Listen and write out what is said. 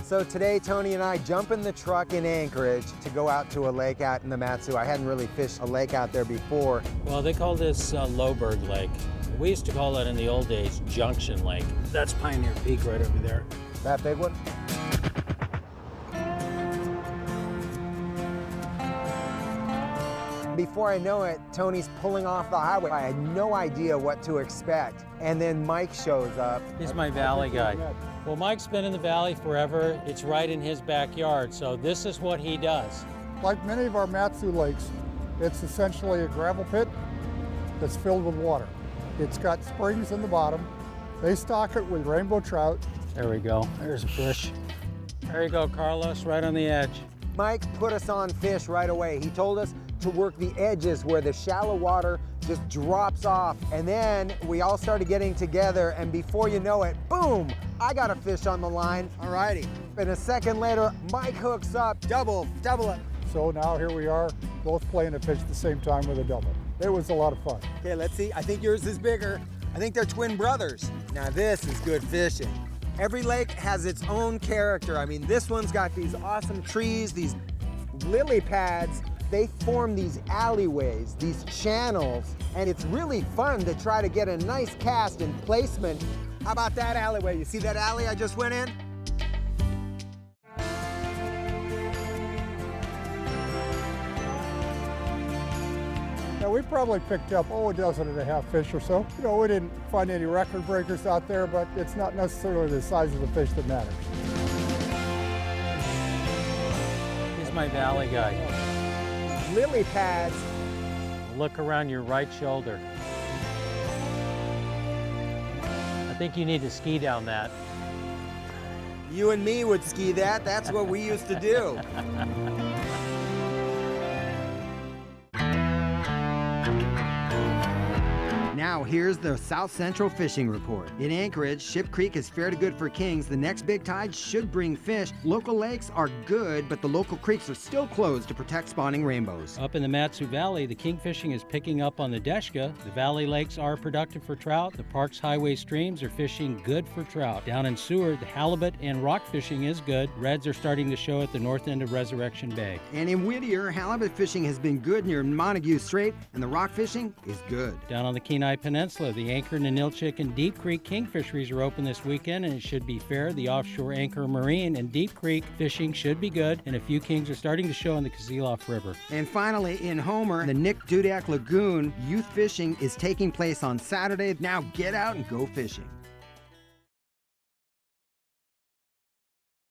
So today, Tony and I jump in the truck in Anchorage to go out to a lake out in the Mat-Su. I hadn't really fished a lake out there before. Well, they call this Loughburg Lake. We used to call it in the old days Junction Lake. That's Pioneer Peak right over there. That big one? Before I know it, Tony's pulling off the highway. I had no idea what to expect. And then Mike shows up. He's my valley guy. Well, Mike's been in the valley forever. It's right in his backyard, so this is what he does. Like many of our Mat-Su lakes, it's essentially a gravel pit that's filled with water. It's got springs in the bottom. They stock it with rainbow trout. There we go. There's a fish. There you go, Carlos, right on the edge. Mike put us on fish right away. He told us to work the edges where the shallow water just drops off. And then we all started getting together, and before you know it, boom, I got a fish on the line. All righty. And a second later, Mike hooks up, double it. So now here we are, both playing a fish at the same time with a double. It was a lot of fun. Okay, let's see. I think yours is bigger. I think they're twin brothers. Now this is good fishing. Every lake has its own character. I mean, this one's got these awesome trees, these lily pads. They form these alleyways, these channels, and it's really fun to try to get a nice cast and placement. How about that alleyway? You see that alley I just went in? Now we probably picked up, a dozen and a half fish or so. You know, we didn't find any record breakers out there, but it's not necessarily the size of the fish that matters. He's my valley guy. Lily pads. Look around your right shoulder. I think you need to ski down that. You and me would ski that. That's what we used to do. Now, here's the South Central Fishing Report. In Anchorage, Ship Creek is fair to good for kings. The next big tide should bring fish. Local lakes are good, but the local creeks are still closed to protect spawning rainbows. Up in the Mat-Su Valley, the kingfishing is picking up on the Deshka. The valley lakes are productive for trout. The park's highway streams are fishing good for trout. Down in Seward, the halibut and rock fishing is good. Reds are starting to show at the north end of Resurrection Bay. And in Whittier, halibut fishing has been good near Montague Strait, and the rock fishing is good. Down on the Kenai Peninsula, the Anchor, Ninilchik, and Deep Creek kingfisheries are open this weekend, and it should be fair. The offshore Anchor Marine and Deep Creek fishing should be good, and a few kings are starting to show in the Kazilof River. And finally, in Homer, the Nick Dudak Lagoon, youth fishing is taking place on Saturday. Now get out and go fishing.